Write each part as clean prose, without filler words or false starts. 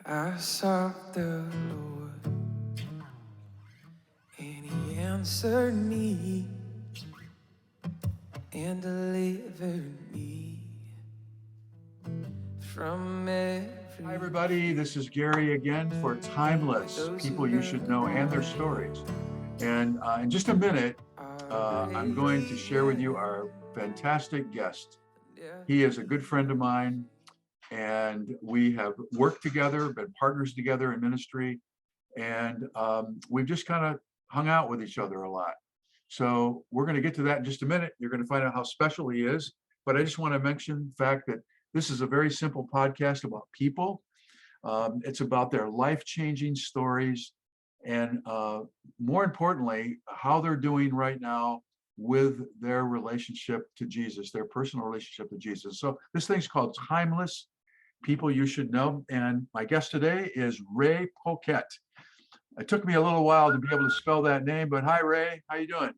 I sought the Lord, and He answered me and delivered me from every. Hi, everybody. This is Gary again for Timeless People You Should Know and Their Stories. And in just a minute, I'm going to share with you our fantastic guest. He is a good friend of mine, and we have worked together, been partners together in ministry, and we've just kind of hung out with each other a lot. So we're going to get to that in just a minute. You're going to find out how special he is. But I just want to mention the fact that this is a very simple podcast about people. It's about their life-changing stories, and more importantly, how they're doing right now with their relationship to Jesus, their personal relationship to Jesus. So this thing's called Timeless People You Should Know. And my guest today is Ray Poquette. It took me a little while to be able to spell that name, but hi, Ray. How you doing?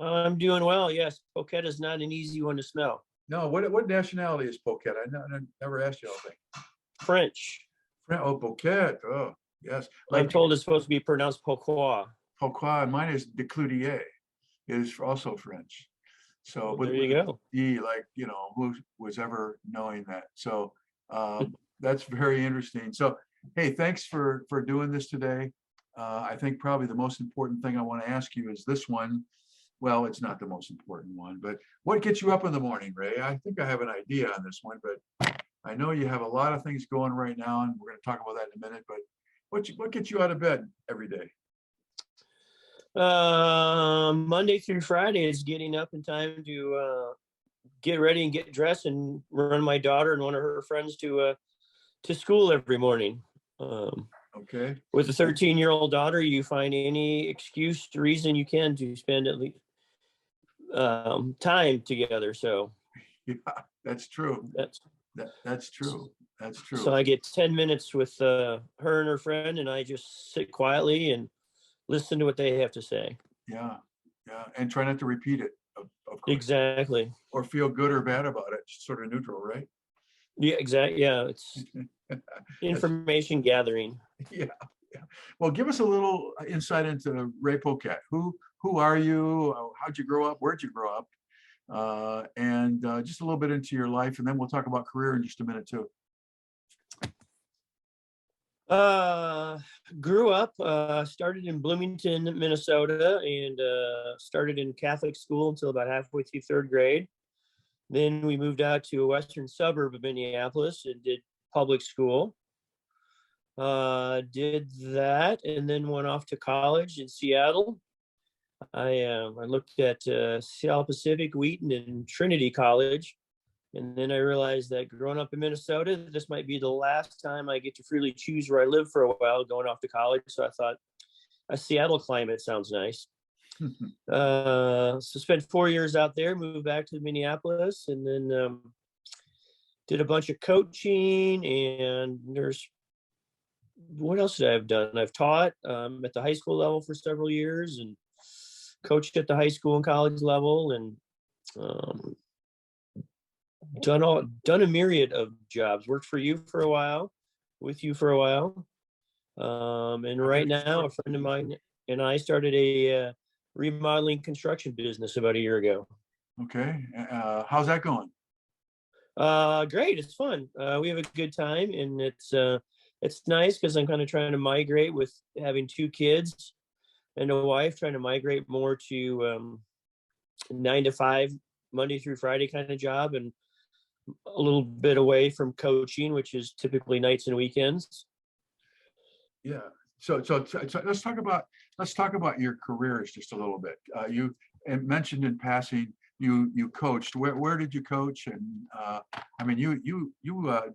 I'm doing well. Yes, Poquette is not an easy one to smell. No, what nationality is Poquette? I never asked you all that. French. Oh, Poquette. Oh, yes. I'm told it's supposed to be pronounced Poquette. Poquette. Mine is de Cloutier. It is also French. So, well, there you go. Who was ever knowing that? So that's very interesting. So, hey, thanks for doing this today. I think probably the most important thing I want to ask you is this one. Well, it's not the most important one, but what gets you up in the morning, Ray? I think I have an idea on this one, but I know you have a lot of things going right now, and we're going to talk about that in a minute. But what gets you out of bed every day? Monday through Friday is getting up in time to get ready and get dressed and run my daughter and one of her friends to school every morning. Okay. With a 13-year-old daughter, you find any excuse, reason you can to spend at least time together. So yeah, that's true. That's true. That's true. So I get 10 minutes with her and her friend, and I just sit quietly and listen to what they have to say. Yeah. And try not to repeat it, of course. Exactly. Or feel good or bad about it. Just sort of neutral, right? Yeah, exactly. Yeah, it's information gathering. Yeah. Well, give us a little insight into Ray Poquette. Who are you? How'd you grow up? Where'd you grow up? And just a little bit into your life, and then we'll talk about career in just a minute too. Grew up, started in Bloomington, Minnesota, and started in Catholic school until about halfway through third grade. Then we moved out to a western suburb of Minneapolis and did public school. Did that, and then went off to college in Seattle. I looked at Seattle Pacific, Wheaton, and Trinity College. And then I realized that growing up in Minnesota, this might be the last time I get to freely choose where I live for a while going off to college. So I thought a Seattle climate sounds nice. So spent 4 years out there, moved back to Minneapolis, and then did a bunch of coaching. And what else did I have done? I've taught at the high school level for several years and coached at the high school and college level, and done a myriad of jobs. Worked for you for a while, with you for a while, and right now a friend of mine and I started a remodeling construction business about a year ago. Okay. How's that going? Great. It's fun. We have a good time, and it's nice because I'm kind of trying to migrate with having 2 kids and a wife, trying to migrate more to 9 to 5 Monday through Friday kind of job, and a little bit away from coaching, which is typically nights and weekends. Yeah. So let's talk about your careers just a little bit. You mentioned in passing you coached. Where did you coach? And I mean, you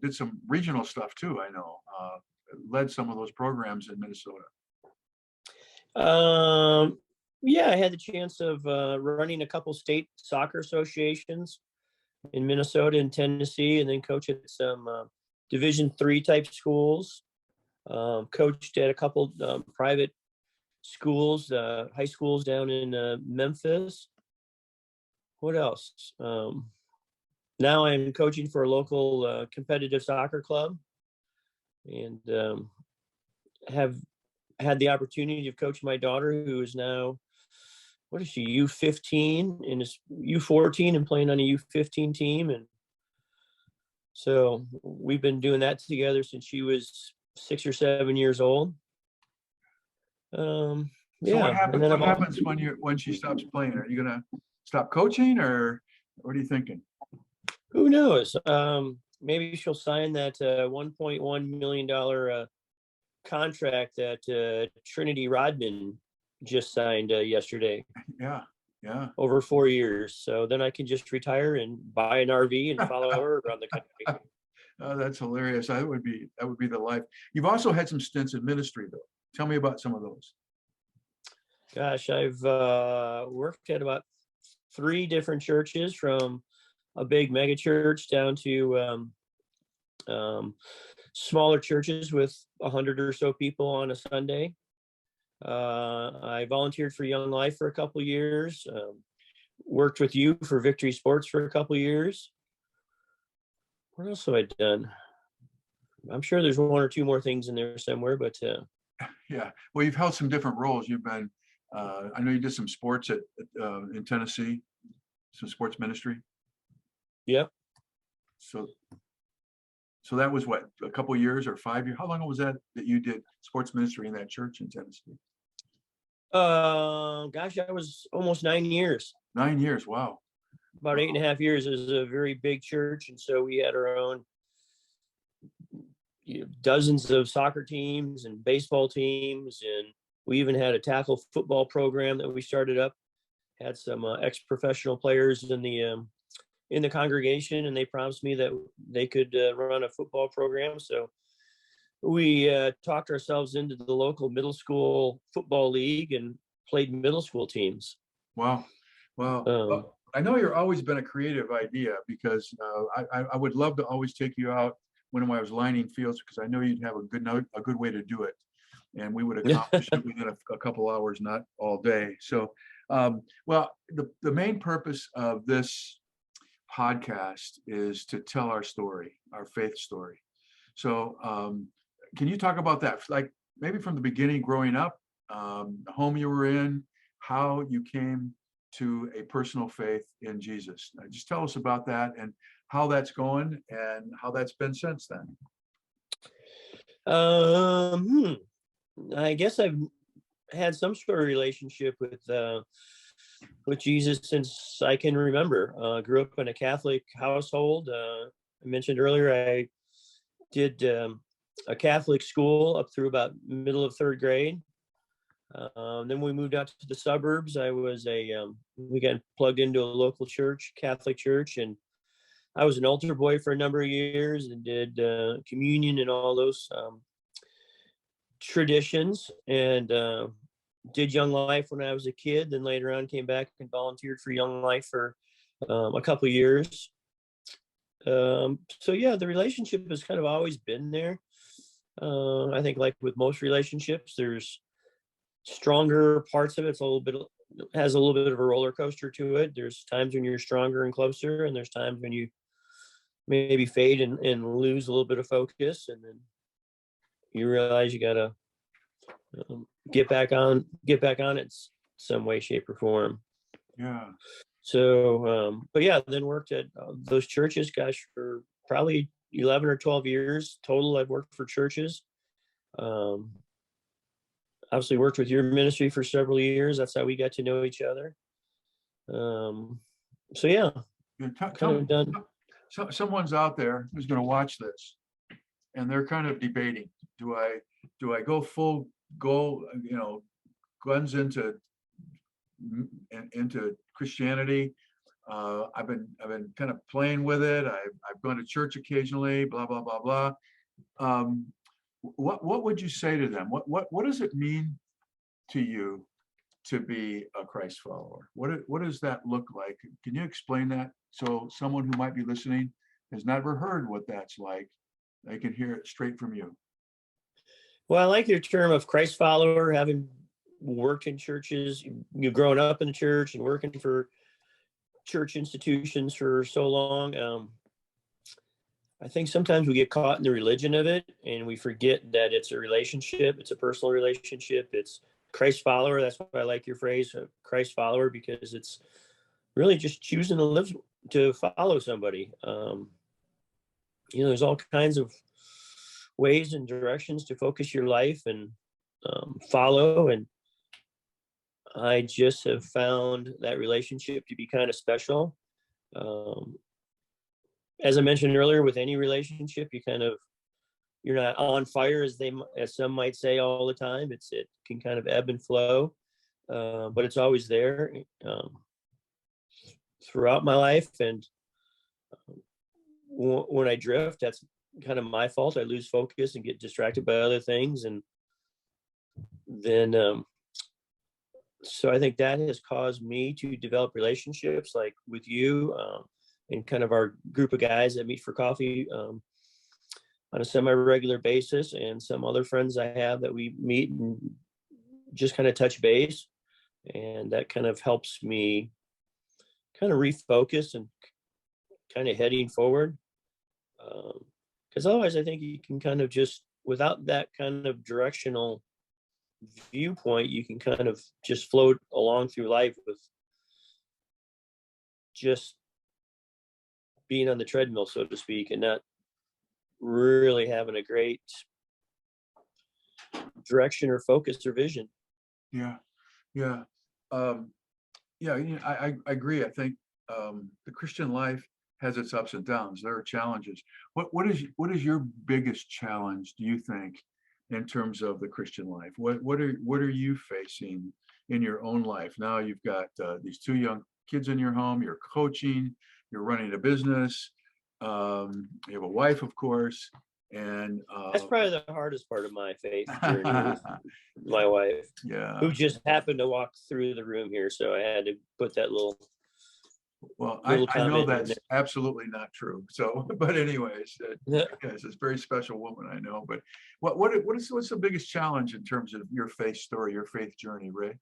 did some regional stuff too. I know, led some of those programs in Minnesota. Yeah, I had the chance of running a couple state soccer associations in Minnesota and Tennessee, and then coach at some Division III type schools. Coached at a couple private schools, high schools down in Memphis. What else? Now I'm coaching for a local competitive soccer club. and have had the opportunity of coaching my daughter, who is now, what is she, U15 and is U14 and playing on a U15 team. And so we've been doing that together since she was 6 or 7 years old. So Yeah. what happens when she stops playing? Are you gonna stop coaching, or what are you thinking? Who knows? Maybe she'll sign that $1.1 million contract that Trinity Rodman just signed yesterday. Yeah. Over 4 years. So then I can just retire and buy an RV and follow her around the country. Oh, that's hilarious. That would be the life. You've also had some stints in ministry, though. Tell me about some of those. Gosh, I've worked at about 3 different churches, from a big mega church down to smaller churches with 100 or so people on a Sunday. I volunteered for Young Life for a couple of years. Worked with you for Victory Sports for a couple of years. What else have I done? I'm sure there's 1 or 2 more things in there somewhere, but yeah. Well, you've held some different roles. You've been, I know you did some sports in Tennessee, some sports ministry. Yep. So that was what, a couple of years or 5 years? How long was that you did sports ministry in that church in Tennessee? Gosh, that was almost 9 years. 9 years. Wow. About 8.5 years. It was a very big church, and so we had our own dozens of soccer teams and baseball teams, and we even had a tackle football program that we started up. Had some ex-professional players in the congregation, and they promised me that they could run a football program. So we talked ourselves into the local middle school football league and played middle school teams. Wow. Well, I know you're always been a creative idea, because I would love to always take you out when I was lining fields, because I know you'd have a good way to do it, and we would accomplish it within a couple hours, not all day. So, well, the main purpose of this podcast is to tell our story, our faith story. So, can you talk about that? Like maybe from the beginning, growing up, the home you were in, how you came to a personal faith in Jesus. Just tell us about that and how that's going and how that's been since then. I guess I've had some sort of relationship with Jesus since I can remember. Grew up in a Catholic household. I mentioned earlier I did a Catholic school up through about middle of 3rd grade. Then we moved out to the suburbs. We got plugged into a local church, Catholic church, and I was an altar boy for a number of years and did communion and all those traditions, and did Young Life when I was a kid. Then later on came back and volunteered for Young Life for a couple of years. So yeah, the relationship has kind of always been there. I think like with most relationships, there's stronger parts of it. Has a little bit of a roller coaster to it. There's times when you're stronger and closer, and there's times when you maybe fade and lose a little bit of focus, and then you realize you gotta get back on it some way, shape, or form. Yeah. So, but yeah, then worked at those churches, gosh, for probably 11 or 12 years total. I've worked for churches. Obviously worked with your ministry for several years. That's how we got to know each other. So yeah, kind of done. Someone's out there who's going to watch this, and they're kind of debating: do I go full guns into Christianity? I've been kind of playing with it. I've gone to church occasionally. Blah blah blah blah. What would you say to them? What does it mean to you to be a Christ follower? What does that look like? Can you explain that, so someone who might be listening has never heard what that's like, they can hear it straight from you? Well, I like your term of Christ follower, having worked in churches, you've grown up in the church and working for church institutions for so long. I think sometimes we get caught in the religion of it and we forget that it's a relationship. It's a personal relationship. It's Christ follower. That's why I like your phrase, Christ follower, because it's really just choosing to live, to follow somebody. There's all kinds of ways and directions to focus your life and follow. And I just have found that relationship to be kind of special. As I mentioned earlier, with any relationship, you're not on fire as some might say all the time. It can kind of ebb and flow, but it's always there throughout my life. And when I drift, that's kind of my fault. I lose focus and get distracted by other things, and then so I think that has caused me to develop relationships like with you and kind of our group of guys that meet for coffee on a semi-regular basis, and some other friends I have that we meet and just kind of touch base. And that kind of helps me kind of refocus and kind of heading forward. Because otherwise I think you can kind of just, without that kind of directional viewpoint, you can kind of just float along through life with just being on the treadmill, so to speak, and not really having a great direction or focus or vision. Yeah, yeah, yeah. I agree. I think the Christian life has its ups and downs. There are challenges. What is your biggest challenge, do you think, in terms of the Christian life? What are you facing in your own life? Now you've got these two young kids in your home. You're coaching. You're running a business. You have a wife, of course, and that's probably the hardest part of my faith journey with my wife, yeah, who just happened to walk through the room here, so I had to put that little. Well, I know that's absolutely not true. So, but anyways, yes, it's a very special woman, I know. But what's the biggest challenge in terms of your faith story, your faith journey, Ray?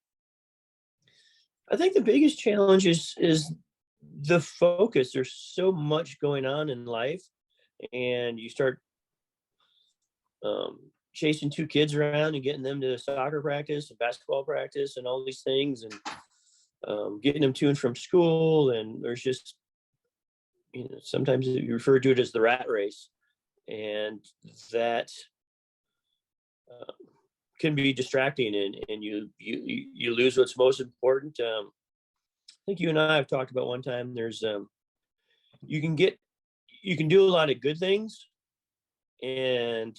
I think the biggest challenge is the focus. There's so much going on in life, and you start chasing two kids around and getting them to soccer practice and basketball practice and all these things, and getting them to and from school. And there's just, sometimes you refer to it as the rat race, and that can be distracting, and you lose what's most important. I think you and I have talked about one time, there's you can do a lot of good things, and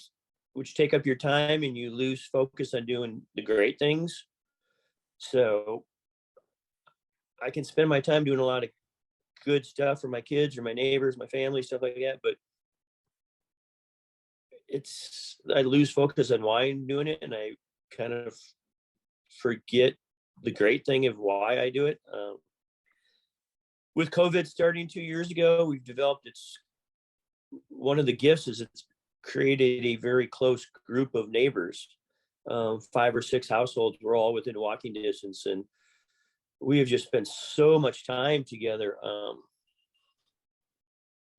which take up your time, and you lose focus on doing the great things. So I can spend my time doing a lot of good stuff for my kids or my neighbors, my family, stuff like that, but I lose focus on why I'm doing it, and I kind of forget the great thing of why I do it. With COVID starting 2 years ago, we've developed one of the gifts is it's created a very close group of neighbors, 5 or 6 households. We're all within walking distance, and we have just spent so much time together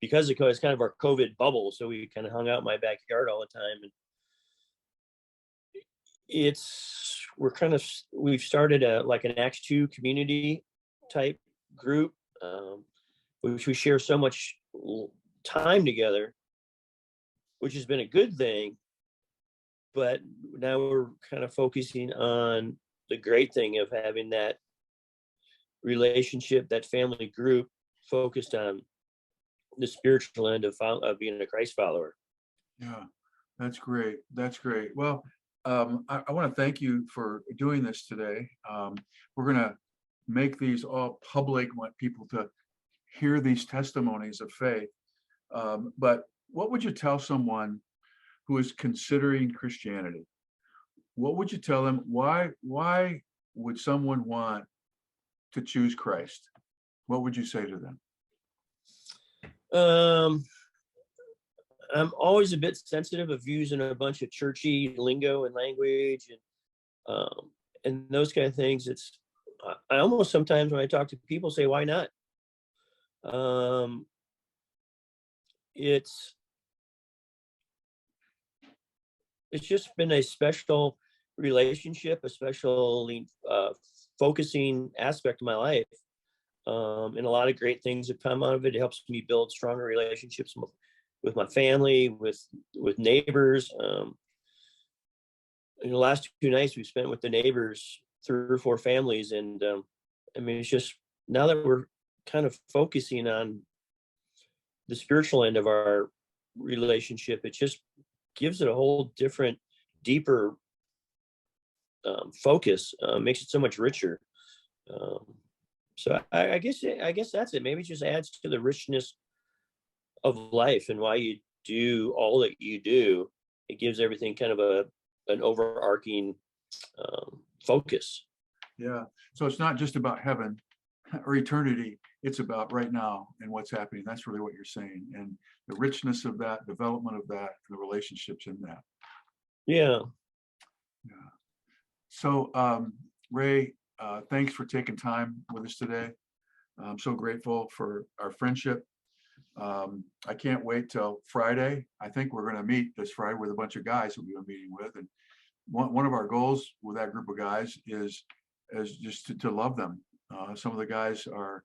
because it's kind of our COVID bubble. So we kind of hung out in my backyard all the time, and we've started like an Acts 2 community type group, which we share so much time together, which has been a good thing. But now we're kind of focusing on the great thing of having that relationship, that family group focused on the spiritual end of being a Christ follower. Yeah, that's great. That's great. Well, I want to thank you for doing this today. We're going to make these all public, want people to hear these testimonies of faith. But what would you tell someone who is considering Christianity? What would you tell them? Why would someone want to choose Christ? What would you say to them? I'm always a bit sensitive of using a bunch of churchy lingo and language and those kind of things. I almost sometimes when I talk to people say, why not? it's just been a special relationship, a special focusing aspect of my life. And a lot of great things have come out of it. It helps me build stronger relationships with my family, with neighbors. In the last 2 nights we spent with the neighbors, 3 or 4 families, and I mean, it's just now that we're kind of focusing on the spiritual end of our relationship, it just gives it a whole different, deeper focus. Makes it so much richer. So I guess that's it. Maybe it just adds to the richness of life and why you do all that you do. It gives everything kind of an overarching focus. Yeah. So it's not just about heaven or eternity. It's about right now and what's happening. That's really what you're saying. And the richness of that, development of that, and the relationships in that. Yeah. Yeah. So, Ray, thanks for taking time with us today. I'm so grateful for our friendship. I can't wait till Friday. I think we're going to meet this Friday with a bunch of guys that we've been meeting with. And one of our goals with that group of guys is just to love them. Some of the guys are,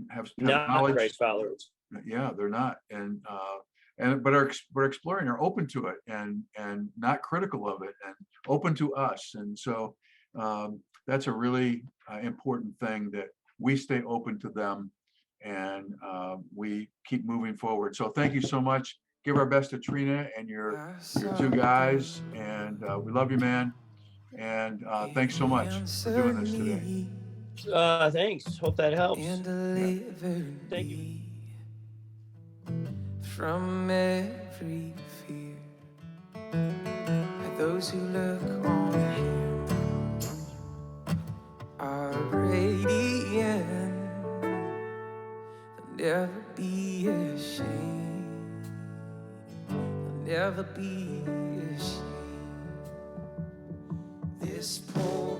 have Not knowledge. Christ followers. Yeah, they're not. But are exploring, are open to it and not critical of it and open to us. And so that's a really important thing, that we stay open to them and we keep moving forward. So thank you so much. Give our best to Trina and your 2 guys. And we love you, man. And thanks so much for doing this today. Thanks. Hope that helps. And deliver Thank you. me from every fear. Those who look on him are radiant. They'll never be ashamed. They'll never be ashamed. This poor